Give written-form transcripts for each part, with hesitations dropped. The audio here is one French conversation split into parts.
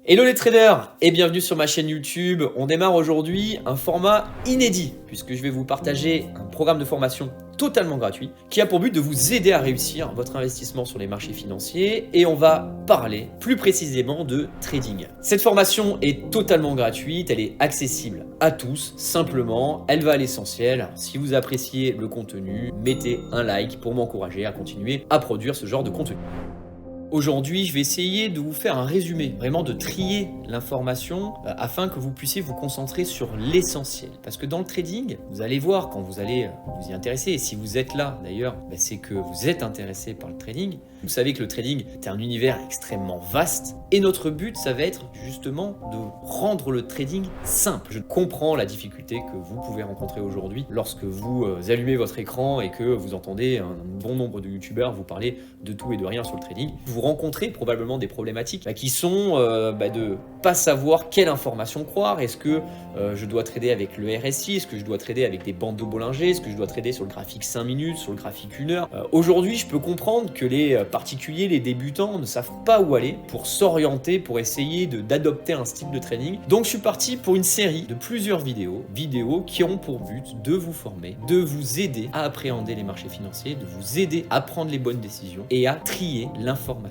Hello les traders et bienvenue sur ma chaîne YouTube. On démarre aujourd'hui un format inédit puisque je vais vous partager un programme de formation totalement gratuit qui a pour but de vous aider à réussir votre investissement sur les marchés financiers et on va parler plus précisément de trading. Cette formation est totalement gratuite, elle est accessible à tous, simplement elle va à l'essentiel. Si vous appréciez le contenu, mettez un like pour m'encourager à continuer à produire ce genre de contenu. Aujourd'hui, je vais essayer de vous faire un résumé, vraiment de trier l'information afin que vous puissiez vous concentrer sur l'essentiel. Parce que dans le trading, vous allez voir quand vous allez vous y intéresser, et si vous êtes là d'ailleurs, c'est que vous êtes intéressé par le trading. Vous savez que le trading est un univers extrêmement vaste et notre but, ça va être justement de rendre le trading simple. Je comprends la difficulté que vous pouvez rencontrer aujourd'hui lorsque vous allumez votre écran et que vous entendez un bon nombre de youtubeurs vous parler de tout et de rien sur le trading. Vous rencontrez probablement des problématiques qui sont de pas savoir quelle information croire. Est-ce que je dois trader avec le RSI? Est-ce que je dois trader avec des bandes de Bollinger? Est-ce que je dois trader sur le graphique 5 minutes, sur le graphique 1 heure? Aujourd'hui, je peux comprendre que les particuliers, les débutants ne savent pas où aller pour s'orienter, pour essayer d'adopter un style de trading. Donc je suis parti pour une série de plusieurs vidéos qui ont pour but de vous former, de vous aider à appréhender les marchés financiers, de vous aider à prendre les bonnes décisions et à trier l'information.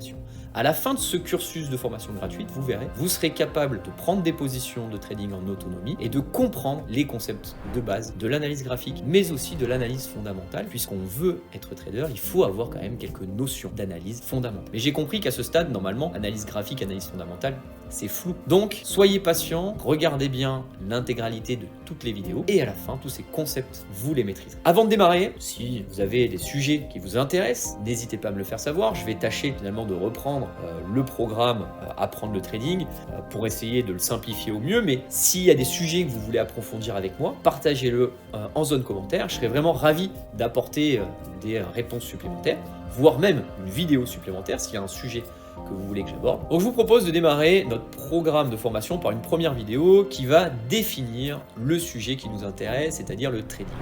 À la fin de ce cursus de formation gratuite, vous verrez, vous serez capable de prendre des positions de trading en autonomie et de comprendre les concepts de base de l'analyse graphique, mais aussi de l'analyse fondamentale. Puisqu'on veut être trader, il faut avoir quand même quelques notions d'analyse fondamentale. Mais j'ai compris qu'à ce stade, normalement, analyse graphique, analyse fondamentale, c'est flou. Donc, soyez patient, regardez bien l'intégralité de toutes les vidéos et à la fin, tous ces concepts, vous les maîtrisez. Avant de démarrer, si vous avez des sujets qui vous intéressent, n'hésitez pas à me le faire savoir. Je vais tâcher finalement de reprendre le programme Apprendre le trading pour essayer de le simplifier au mieux. Mais s'il y a des sujets que vous voulez approfondir avec moi, partagez-le en zone commentaire. Je serais vraiment ravi d'apporter des réponses supplémentaires, voire même une vidéo supplémentaire s'il y a un sujet que vous voulez que j'aborde. Donc je vous propose de démarrer notre programme de formation par une première vidéo qui va définir le sujet qui nous intéresse, c'est-à-dire le trading.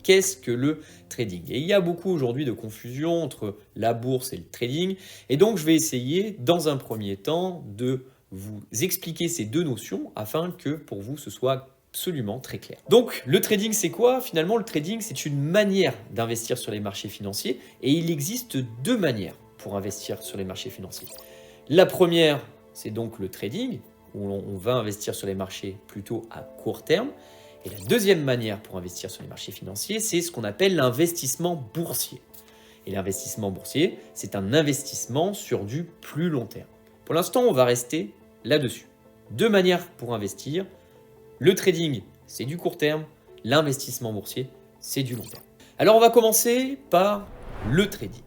Qu'est-ce que le trading? Et il y a beaucoup aujourd'hui de confusion entre la bourse et le trading. Et donc, je vais essayer, dans un premier temps, de vous expliquer ces deux notions afin que pour vous, ce soit absolument très clair. Donc, le trading, c'est quoi? Finalement, le trading, c'est une manière d'investir sur les marchés financiers. Et il existe deux manières pour investir sur les marchés financiers. La première, c'est donc le trading, où on va investir sur les marchés plutôt à court terme. Et la deuxième manière pour investir sur les marchés financiers, c'est ce qu'on appelle l'investissement boursier. Et l'investissement boursier, c'est un investissement sur du plus long terme. Pour l'instant, on va rester là-dessus. Deux manières pour investir. Le trading, c'est du court terme. L'investissement boursier, c'est du long terme. Alors, on va commencer par le trading.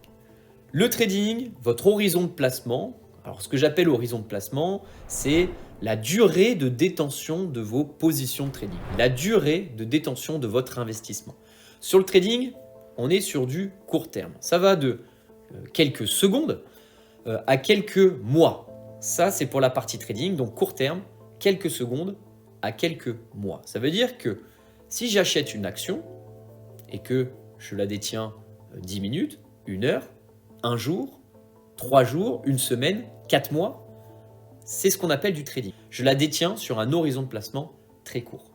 Le trading, votre horizon de placement. Alors, ce que j'appelle horizon de placement, c'est la durée de détention de vos positions de trading, la durée de détention de votre investissement. Sur le trading, on est sur du court terme. Ça va de quelques secondes à quelques mois. Ça, c'est pour la partie trading, donc court terme, quelques secondes à quelques mois. Ça veut dire que si j'achète une action et que je la détiens 10 minutes, 1 heure, 1 jour, 3 jours, 1 semaine, 4 mois, c'est ce qu'on appelle du trading. Je la détiens sur un horizon de placement très court.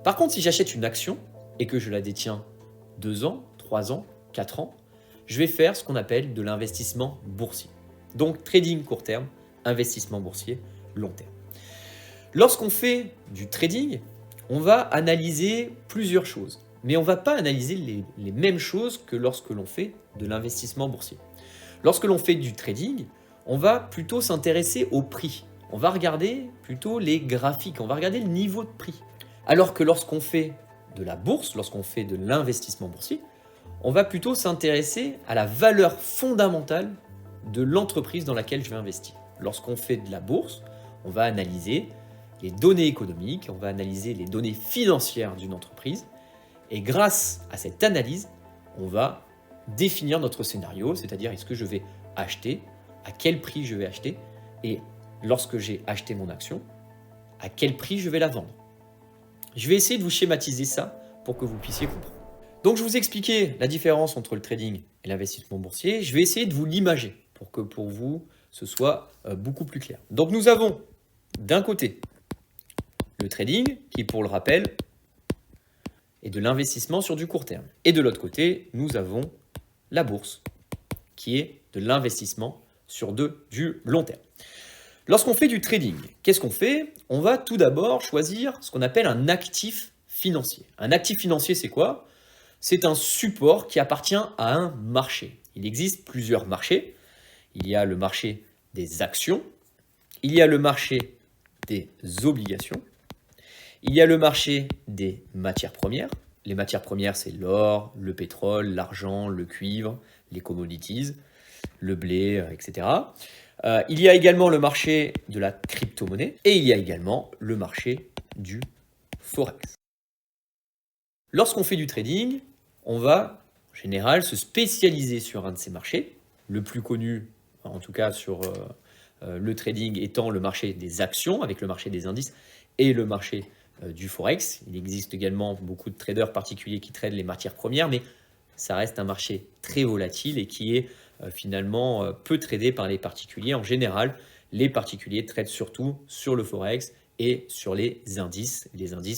Par contre, si j'achète une action et que je la détiens 2 ans, 3 ans, 4 ans, je vais faire ce qu'on appelle de l'investissement boursier. Donc, trading court terme, investissement boursier long terme. Lorsqu'on fait du trading, on va analyser plusieurs choses. Mais on ne va pas analyser les mêmes choses que lorsque l'on fait de l'investissement boursier. Lorsque l'on fait du trading, on va plutôt s'intéresser au prix. On va regarder plutôt les graphiques, on va regarder le niveau de prix. Alors que lorsqu'on fait de la bourse, lorsqu'on fait de l'investissement boursier, on va plutôt s'intéresser à la valeur fondamentale de l'entreprise dans laquelle je vais investir. Lorsqu'on fait de la bourse, on va analyser les données économiques, on va analyser les données financières d'une entreprise. Et grâce à cette analyse, on va définir notre scénario, c'est-à-dire est-ce que je vais acheter, à quel prix je vais acheter, et lorsque j'ai acheté mon action, à quel prix je vais la vendre. Je vais essayer de vous schématiser ça pour que vous puissiez comprendre. Donc je vous expliquais la différence entre le trading et l'investissement boursier. Je vais essayer de vous l'imager pour que pour vous, ce soit beaucoup plus clair. Donc nous avons d'un côté le trading qui, pour le rappel, est de l'investissement sur du court terme. Et de l'autre côté, nous avons la bourse qui est de l'investissement sur du long terme. Lorsqu'on fait du trading, qu'est-ce qu'on fait? On va tout d'abord choisir ce qu'on appelle un actif financier. Un actif financier, c'est quoi? C'est un support qui appartient à un marché. Il existe plusieurs marchés. Il y a le marché des actions, il y a le marché des obligations, il y a le marché des matières premières. Les matières premières, c'est l'or, le pétrole, l'argent, le cuivre, les commodities, le blé, etc. Il y a également le marché de la crypto-monnaie et il y a également le marché du forex. Lorsqu'on fait du trading, on va en général se spécialiser sur un de ces marchés. Le plus connu, en tout cas sur le trading, étant le marché des actions avec le marché des indices et le marché du forex. Il existe également beaucoup de traders particuliers qui tradent les matières premières, mais ça reste un marché très volatile et qui est finalement peu tradé par les particuliers. En général, les particuliers tradent surtout sur le forex et sur les indices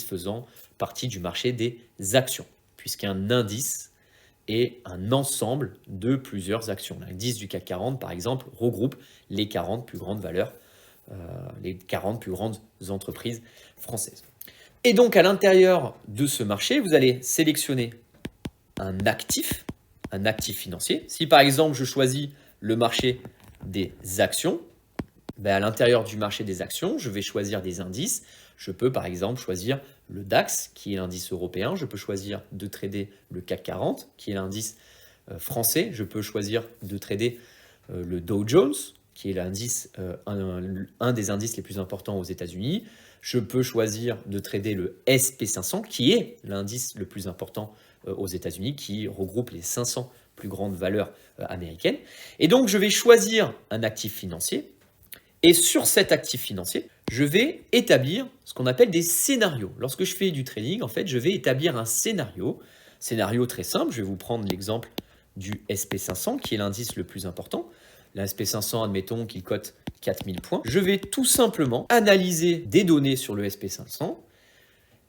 faisant partie du marché des actions, puisqu'un indice est un ensemble de plusieurs actions. L'indice du CAC 40, par exemple, regroupe les 40 plus grandes valeurs, les 40 plus grandes entreprises françaises. Et donc, à l'intérieur de ce marché, vous allez sélectionner un actif financier. Si par exemple, je choisis le marché des actions, à l'intérieur du marché des actions, je vais choisir des indices. Je peux par exemple choisir le DAX, qui est l'indice européen. Je peux choisir de trader le CAC 40, qui est l'indice français. Je peux choisir de trader le Dow Jones, qui est l'indice, un des indices les plus importants aux États-Unis. Je peux choisir de trader le SP500, qui est l'indice le plus important aux États-Unis, qui regroupe les 500 plus grandes valeurs américaines. Et donc, je vais choisir un actif financier. Et sur cet actif financier, je vais établir ce qu'on appelle des scénarios. Lorsque je fais du trading, en fait, je vais établir un scénario. Scénario très simple, je vais vous prendre l'exemple du SP500, qui est l'indice le plus important. Le SP500, admettons qu'il cote 4000 points. Je vais tout simplement analyser des données sur le SP500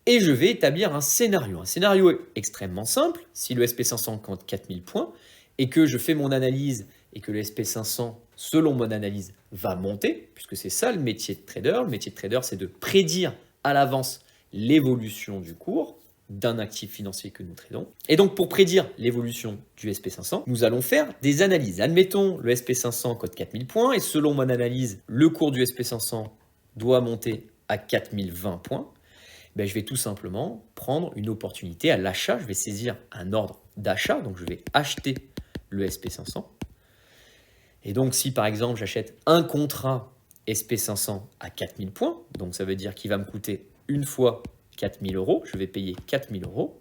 et je vais établir un scénario. Un scénario extrêmement simple. Si le SP500 compte 4000 points et que je fais mon analyse et que le SP500, selon mon analyse, va monter, puisque c'est ça le métier de trader. Le métier de trader, c'est de prédire à l'avance l'évolution du cours d'un actif financier que nous tradons. Et donc, pour prédire l'évolution du SP500, nous allons faire des analyses. Admettons, le SP500 cote 4000 points et selon mon analyse, le cours du SP500 doit monter à 4020 points. Je vais tout simplement prendre une opportunité à l'achat. Je vais saisir un ordre d'achat, donc je vais acheter le SP500. Et donc, si par exemple, j'achète un contrat SP500 à 4000 points, donc ça veut dire qu'il va me coûter une fois 4000 euros, je vais payer 4000 euros,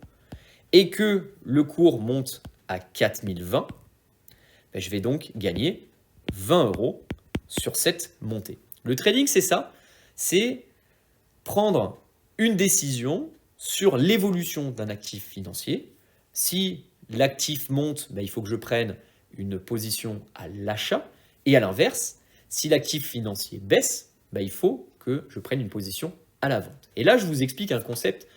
et que le cours monte à 4020, je vais donc gagner 20 euros sur cette montée. Le trading, c'est ça, c'est prendre une décision sur l'évolution d'un actif financier. Si l'actif monte, il faut que je prenne une position à l'achat, et à l'inverse, si l'actif financier baisse, il faut que je prenne une position à la vente. Et là, je vous explique un concept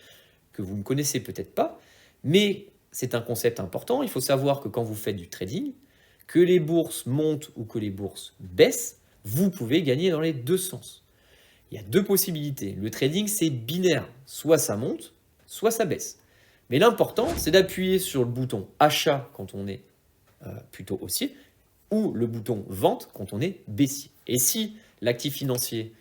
que vous ne connaissez peut-être pas, mais c'est un concept important. Il faut savoir que quand vous faites du trading, que les bourses montent ou que les bourses baissent, vous pouvez gagner dans les deux sens. Il y a deux possibilités. Le trading, c'est binaire. Soit ça monte, soit ça baisse. Mais l'important, c'est d'appuyer sur le bouton achat quand on est plutôt haussier ou le bouton vente quand on est baissier. Et si l'actif financier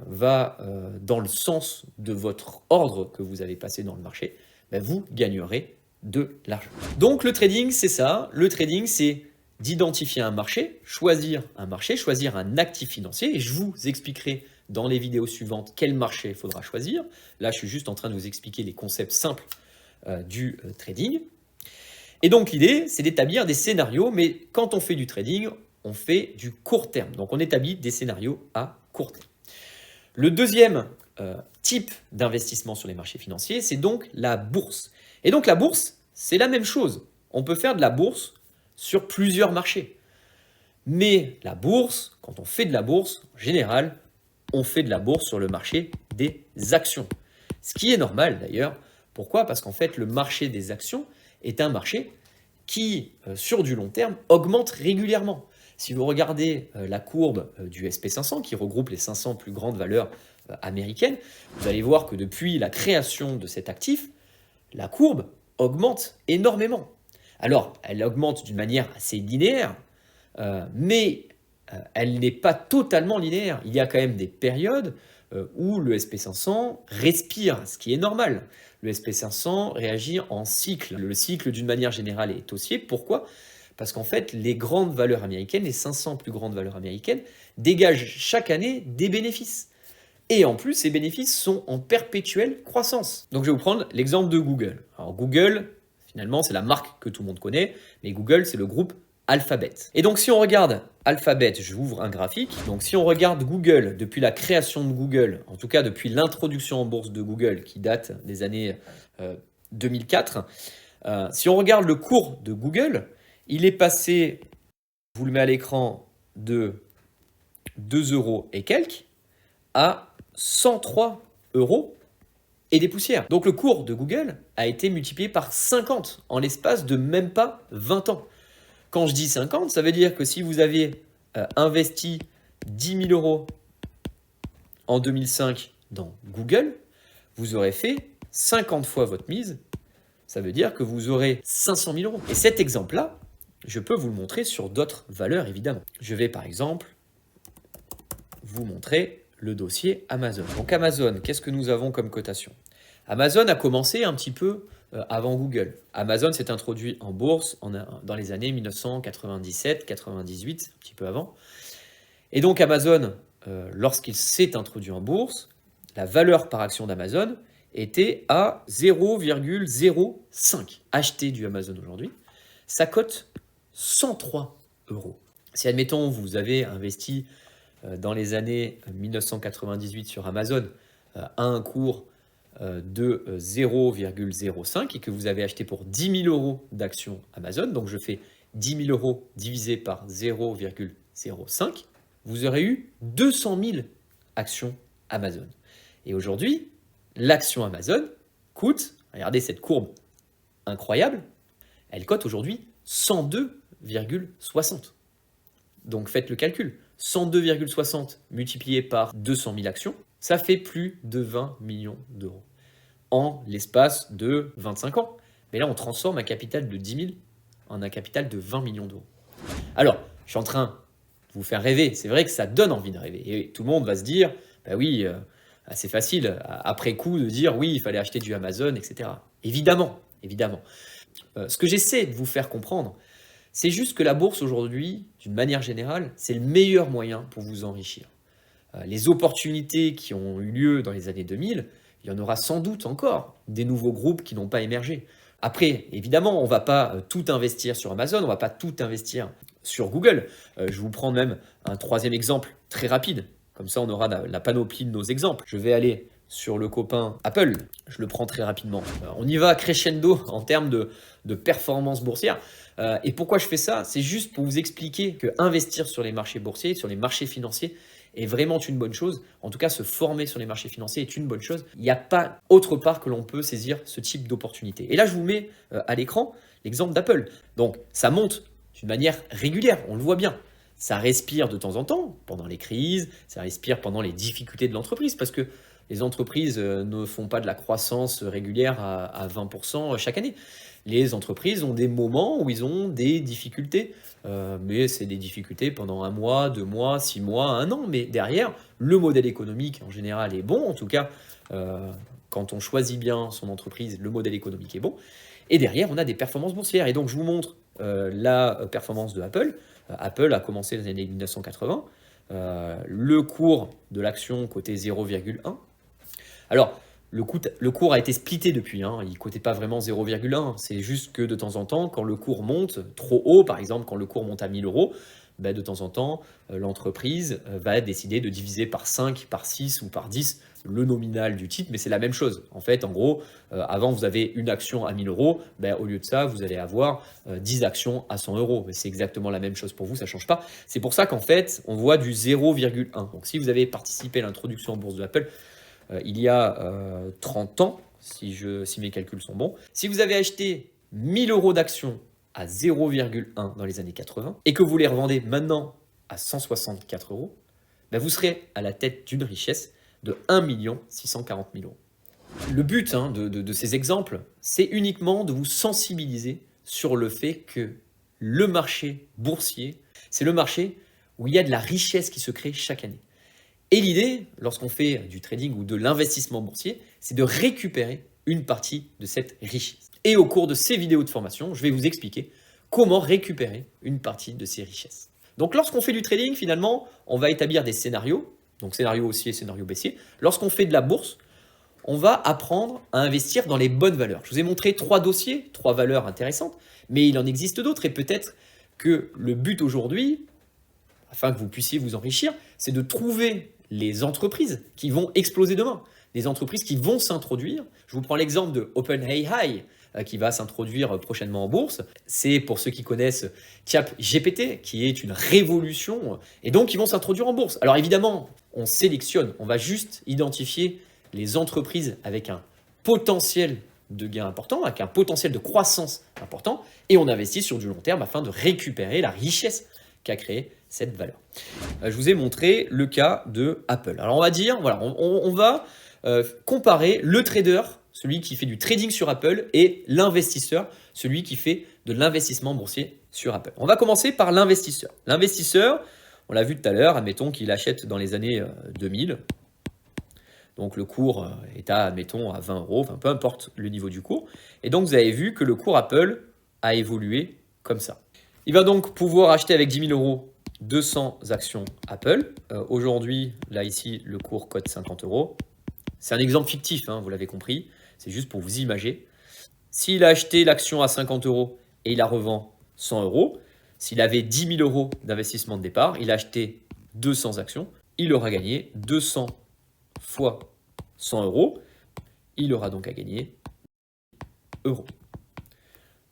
va dans le sens de votre ordre que vous avez passé dans le marché, vous gagnerez de l'argent. Donc le trading, c'est ça. Le trading, c'est d'identifier un marché, choisir un actif financier. Et je vous expliquerai dans les vidéos suivantes quel marché il faudra choisir. Là, je suis juste en train de vous expliquer les concepts simples du trading. Et donc l'idée, c'est d'établir des scénarios, mais quand on fait du trading, on fait du court terme. Donc on établit des scénarios à court terme. Le deuxième type d'investissement sur les marchés financiers, c'est donc la bourse. Et donc la bourse, c'est la même chose. On peut faire de la bourse sur plusieurs marchés. Mais la bourse, quand on fait de la bourse, en général, on fait de la bourse sur le marché des actions. Ce qui est normal d'ailleurs. Pourquoi? Parce qu'en fait, le marché des actions est un marché qui, sur du long terme, augmente régulièrement. Si vous regardez la courbe du SP500, qui regroupe les 500 plus grandes valeurs américaines, vous allez voir que depuis la création de cet actif, la courbe augmente énormément. Alors, elle augmente d'une manière assez linéaire, mais elle n'est pas totalement linéaire. Il y a quand même des périodes où le SP500 respire, ce qui est normal. Le SP500 réagit en cycle. Le cycle, d'une manière générale, est haussier. Pourquoi? Parce qu'en fait, les grandes valeurs américaines, les 500 plus grandes valeurs américaines, dégagent chaque année des bénéfices. Et en plus, ces bénéfices sont en perpétuelle croissance. Donc je vais vous prendre l'exemple de Google. Alors Google, finalement, c'est la marque que tout le monde connaît, mais Google, c'est le groupe Alphabet. Et donc si on regarde Alphabet, je vous ouvre un graphique. Donc si on regarde Google, depuis la création de Google, en tout cas depuis l'introduction en bourse de Google, qui date des années 2004, si on regarde le cours de Google, il est passé, je vous le mets à l'écran, de 2 euros et quelques à 103 euros et des poussières. Donc le cours de Google a été multiplié par 50 en l'espace de même pas 20 ans. Quand je dis 50, ça veut dire que si vous avez investi 10 000 euros en 2005 dans Google, vous aurez fait 50 fois votre mise. Ça veut dire que vous aurez 500 000 euros. Et cet exemple-là, je peux vous le montrer sur d'autres valeurs, évidemment. Je vais par exemple vous montrer le dossier Amazon. Donc Amazon, qu'est-ce que nous avons comme cotation? Amazon a commencé un petit peu avant Google. Amazon s'est introduit en bourse dans les années 1997, 98, un petit peu avant. Et donc Amazon, lorsqu'il s'est introduit en bourse, la valeur par action d'Amazon était à 0,05. Acheter du Amazon aujourd'hui, ça cote 103 euros. Si admettons vous avez investi dans les années 1998 sur Amazon à un cours de 0,05 et que vous avez acheté pour 10 000 euros d'actions Amazon, donc je fais 10 000 euros divisé par 0,05, vous aurez eu 200 000 actions Amazon. Et aujourd'hui, l'action Amazon coûte, regardez cette courbe incroyable, elle cote aujourd'hui 102,60. Donc faites le calcul, 102,60 multiplié par 200 000 actions, ça fait plus de 20 millions d'euros en l'espace de 25 ans. Mais là, on transforme un capital de 10 000 en un capital de 20 millions d'euros. Alors, je suis en train de vous faire rêver. C'est vrai que ça donne envie de rêver. Et tout le monde va se dire, bah oui, c'est facile, après coup, de dire, oui, il fallait acheter du Amazon, etc. Évidemment, évidemment. Ce que j'essaie de vous faire comprendre, c'est juste que la bourse aujourd'hui, d'une manière générale, c'est le meilleur moyen pour vous enrichir. Les opportunités qui ont eu lieu dans les années 2000, il y en aura sans doute encore des nouveaux groupes qui n'ont pas émergé. Après, évidemment, on ne va pas tout investir sur Amazon, on ne va pas tout investir sur Google. Je vous prends même un troisième exemple très rapide. Comme ça, on aura la panoplie de nos exemples. Je vais aller sur le copain Apple. Je le prends très rapidement. On y va crescendo en termes de performance boursière. Et pourquoi je fais ça? C'est juste pour vous expliquer que investir sur les marchés boursiers, sur les marchés financiers, est vraiment une bonne chose. En tout cas, se former sur les marchés financiers est une bonne chose. Il n'y a pas autre part que l'on peut saisir ce type d'opportunité. Et là, je vous mets à l'écran l'exemple d'Apple. Donc, ça monte d'une manière régulière, on le voit bien. Ça respire de temps en temps, pendant les crises, ça respire pendant les difficultés de l'entreprise, parce que les entreprises ne font pas de la croissance régulière à 20% chaque année. Les entreprises ont des moments où ils ont des difficultés, mais c'est des difficultés pendant 1 mois, 2 mois, 6 mois, 1 an. Mais derrière, le modèle économique en général est bon. En tout cas, quand on choisit bien son entreprise, le modèle économique est bon. Et derrière, on a des performances boursières. Et donc, je vous montre la performance de Apple. Apple a commencé dans les années 1980. Le cours de l'action cotait 0,1. Alors, le cours a été splitté depuis, hein. Il ne cotait pas vraiment 0,1. C'est juste que de temps en temps, quand le cours monte trop haut, par exemple quand le cours monte à 1 000 euros, de temps en temps, l'entreprise va décider de diviser par 5, par 6 ou par 10 le nominal du titre, mais c'est la même chose. En fait, en gros, avant, vous avez une action à 1 000 €, au lieu de ça, vous allez avoir 10 actions à 100 €. C'est exactement la même chose pour vous, ça ne change pas. C'est pour ça qu'en fait, on voit du 0,1. Donc, si vous avez participé à l'introduction en bourse de Apple il y a 30 ans, si mes calculs sont bons, si vous avez acheté 1 000 € d'actions à 0,1 dans les années 80 et que vous les revendez maintenant à 164 €, vous serez à la tête d'une richesse de 1 640 000 €. Le but de ces exemples, c'est uniquement de vous sensibiliser sur le fait que le marché boursier, c'est le marché où il y a de la richesse qui se crée chaque année. Et l'idée, lorsqu'on fait du trading ou de l'investissement boursier, c'est de récupérer une partie de cette richesse. Et au cours de ces vidéos de formation, je vais vous expliquer comment récupérer une partie de ces richesses. Donc lorsqu'on fait du trading, finalement, on va établir des scénarios, donc scénario haussier, scénario baissier. Lorsqu'on fait de la bourse, on va apprendre à investir dans les bonnes valeurs. Je vous ai montré 3 dossiers, 3 valeurs intéressantes, mais il en existe d'autres et peut-être que le but aujourd'hui, afin que vous puissiez vous enrichir, c'est de trouver les entreprises qui vont exploser demain, des entreprises qui vont s'introduire. Je vous prends l'exemple de OpenAI qui va s'introduire prochainement en bourse. C'est pour ceux qui connaissent ChatGPT, qui est une révolution, et donc ils vont s'introduire en bourse. Alors évidemment, on sélectionne, on va juste identifier les entreprises avec un potentiel de gain important, avec un potentiel de croissance important, et on investit sur du long terme afin de récupérer la richesse qu'a créé cette valeur. Je vous ai montré le cas de Apple. Alors on va dire, voilà, on va comparer le trader, celui qui fait du trading sur Apple, et l'investisseur, celui qui fait de l'investissement boursier sur Apple. On va commencer par l'investisseur. L'investisseur, on l'a vu tout à l'heure, admettons qu'il achète dans les années 2000. Donc le cours est à, admettons, à 20 €, enfin, peu importe le niveau du cours. Et donc vous avez vu que le cours Apple a évolué comme ça. Il va donc pouvoir acheter avec 10 000 € 200 actions Apple. Aujourd'hui, là ici, le cours cote 50 €. C'est un exemple fictif, vous l'avez compris. C'est juste pour vous imager. S'il a acheté l'action à 50 € et il la revend 100 €, s'il avait 10 000 € d'investissement de départ, il a acheté 200 actions, il aura gagné 200 fois 100 €. Il aura donc à gagner euros.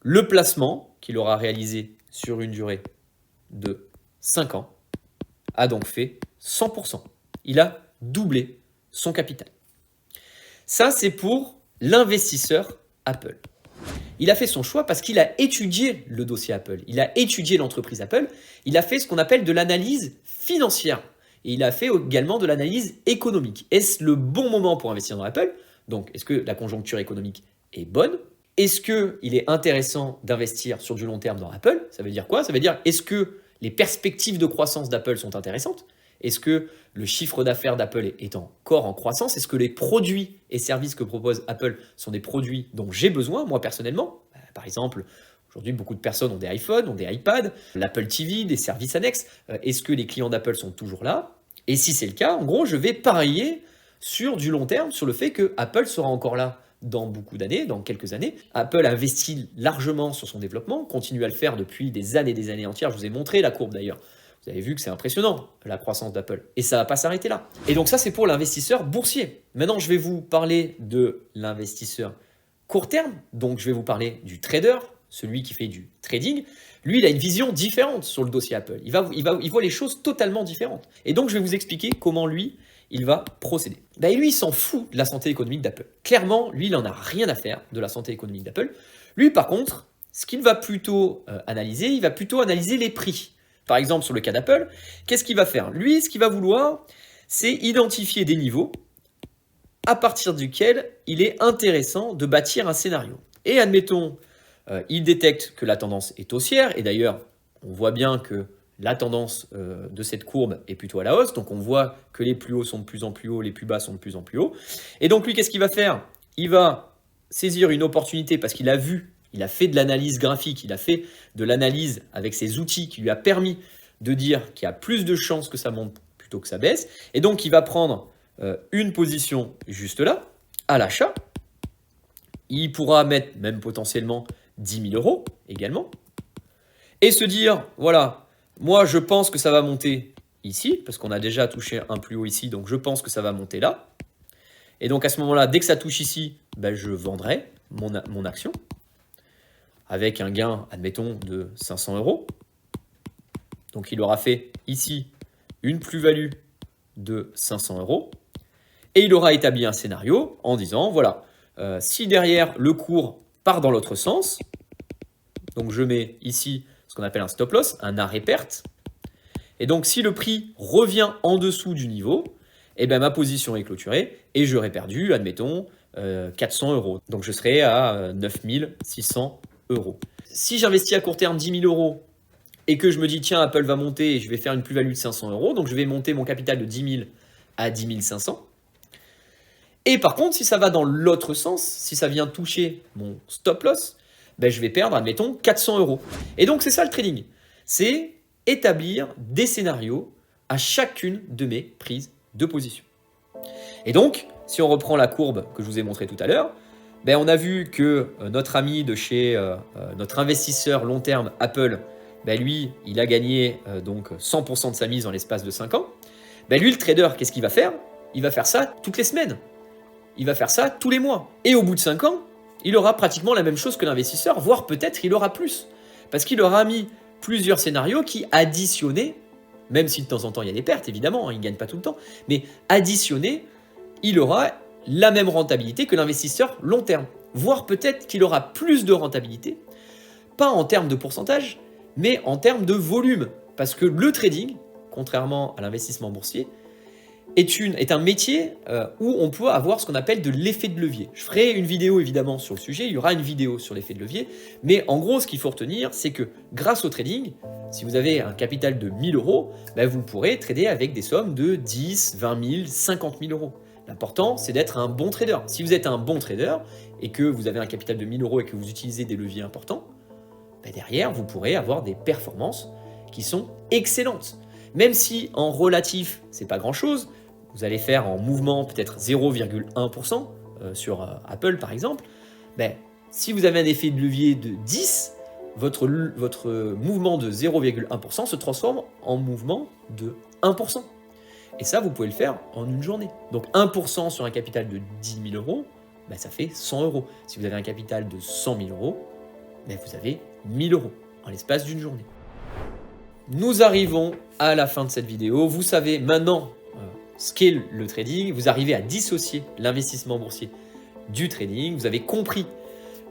Le placement qu'il aura réalisé sur une durée de 5 ans a donc fait 100%. Il a doublé son capital. Ça, c'est pour l'investisseur Apple. Il a fait son choix parce qu'il a étudié le dossier Apple. Il a étudié l'entreprise Apple. Il a fait ce qu'on appelle de l'analyse financière. Et il a fait également de l'analyse économique. Est-ce le bon moment pour investir dans Apple? Donc, est-ce que la conjoncture économique est bonne? Est-ce qu'il est intéressant d'investir sur du long terme dans Apple? Ça veut dire quoi? Ça veut dire, est-ce que les perspectives de croissance d'Apple sont intéressantes? Est-ce que le chiffre d'affaires d'Apple est encore en croissance? Est-ce que les produits et services que propose Apple sont des produits dont j'ai besoin, moi personnellement? Par exemple, aujourd'hui, beaucoup de personnes ont des iPhones, ont des iPads, l'Apple TV, des services annexes. Est-ce que les clients d'Apple sont toujours là? Et si c'est le cas, en gros, je vais parier sur du long terme, sur le fait que Apple sera encore là dans beaucoup d'années, dans quelques années. Apple investit largement sur son développement, continue à le faire depuis des années entières. Je vous ai montré la courbe d'ailleurs. Vous avez vu que c'est impressionnant, la croissance d'Apple. Et ça ne va pas s'arrêter là. Et donc ça, c'est pour l'investisseur boursier. Maintenant, je vais vous parler de l'investisseur court terme. Donc, je vais vous parler du trader, celui qui fait du trading. Lui, il a une vision différente sur le dossier Apple. Il voit les choses totalement différentes. Et donc, je vais vous expliquer comment lui, il va procéder. Et lui, il s'en fout de la santé économique d'Apple. Clairement, lui, il n'en a rien à faire de la santé économique d'Apple. Lui, par contre, ce qu'il va plutôt analyser, il va plutôt analyser les prix. Par exemple, sur le cas d'Apple, qu'est-ce qu'il va faire? Lui, ce qu'il va vouloir, c'est identifier des niveaux à partir duquel il est intéressant de bâtir un scénario. Et admettons, il détecte que la tendance est haussière, et d'ailleurs, on voit bien que la tendance de cette courbe est plutôt à la hausse, donc on voit que les plus hauts sont de plus en plus hauts, les plus bas sont de plus en plus hauts. Et donc lui, qu'est-ce qu'il va faire? Il va saisir une opportunité parce qu'il a vu, il a fait de l'analyse graphique, il a fait de l'analyse avec ses outils qui lui a permis de dire qu'il y a plus de chances que ça monte plutôt que ça baisse. Et donc, il va prendre une position juste là, à l'achat. Il pourra mettre même potentiellement 10 000 € également. Et se dire, voilà, Moi, je pense que ça va monter ici, parce qu'on a déjà touché un plus haut ici, donc je pense que ça va monter là. Et donc à ce moment-là, dès que ça touche ici, ben, je vendrai mon action avec un gain, admettons, de 500 euros. Donc il aura fait ici une plus-value de 500 euros. Et il aura établi un scénario en disant, voilà, si derrière le cours part dans l'autre sens, donc je mets ici ce qu'on appelle un stop loss, un arrêt perte. Et donc si le prix revient en dessous du niveau, eh ben, ma position est clôturée et j'aurai perdu, admettons, 400 euros. Donc je serai à 9600 euros. Si j'investis à court terme 10 000 euros et que je me dis, tiens, Apple va monter et je vais faire une plus-value de 500 euros, donc je vais monter mon capital de 10 000 à 10 500. Et par contre, si ça va dans l'autre sens, si ça vient toucher mon stop loss, ben je vais perdre, admettons, 400 euros. Et donc, c'est ça le trading. C'est établir des scénarios à chacune de mes prises de position. Et donc, si on reprend la courbe que je vous ai montrée tout à l'heure, ben on a vu que notre ami de chez notre investisseur long terme Apple, ben lui, il a gagné donc 100% de sa mise en l'espace de 5 ans. Ben lui, le trader, qu'est-ce qu'il va faire? Il va faire ça toutes les semaines. Il va faire ça tous les mois. Et au bout de 5 ans, il aura pratiquement la même chose que l'investisseur, voire peut-être il aura plus. Parce qu'il aura mis plusieurs scénarios qui additionnés, même si de temps en temps il y a des pertes, évidemment, il ne gagne pas tout le temps, mais additionnés, il aura la même rentabilité que l'investisseur long terme. Voire peut-être qu'il aura plus de rentabilité, pas en termes de pourcentage, mais en termes de volume. Parce que le trading, contrairement à l'investissement boursier, est un métier où on peut avoir ce qu'on appelle de l'effet de levier. Je ferai une vidéo évidemment sur le sujet, il y aura une vidéo sur l'effet de levier, mais en gros ce qu'il faut retenir, c'est que grâce au trading, si vous avez un capital de 1000 euros, ben, vous pourrez trader avec des sommes de 10, 20 000, 50 000 euros. L'important, c'est d'être un bon trader. Si vous êtes un bon trader et que vous avez un capital de 1000 euros et que vous utilisez des leviers importants, ben derrière, vous pourrez avoir des performances qui sont excellentes. Même si en relatif, c'est pas grand-chose, vous allez faire en mouvement peut-être 0,1% sur Apple par exemple, ben, si vous avez un effet de levier de 10, votre mouvement de 0,1% se transforme en mouvement de 1%. Et ça, vous pouvez le faire en une journée. Donc 1% sur un capital de 10 000 euros, ben, ça fait 100 euros. Si vous avez un capital de 100 000 euros, ben, vous avez 1000 euros en l'espace d'une journée. Nous arrivons à la fin de cette vidéo. Vous savez maintenant ce qu'est le trading. Vous arrivez à dissocier l'investissement boursier du trading. Vous avez compris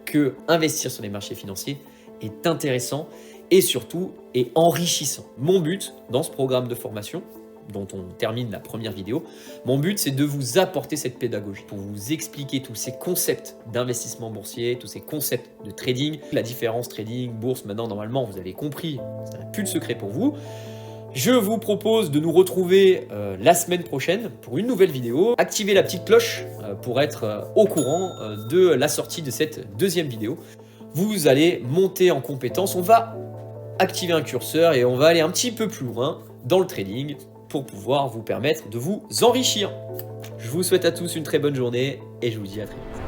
que investir sur les marchés financiers est intéressant et surtout est enrichissant. Mon but dans ce programme de formation, dont on termine la première vidéo, mon but c'est de vous apporter cette pédagogie pour vous expliquer tous ces concepts d'investissement boursier, tous ces concepts de trading, la différence trading, bourse. Maintenant normalement vous avez compris, ça n'a plus de secret pour vous. Je vous propose de nous retrouver la semaine prochaine pour une nouvelle vidéo. Activez la petite cloche pour être au courant de la sortie de cette deuxième vidéo. Vous allez monter en compétence, on va activer un curseur et on va aller un petit peu plus loin dans le trading pour pouvoir vous permettre de vous enrichir. Je vous souhaite à tous une très bonne journée et je vous dis à très vite.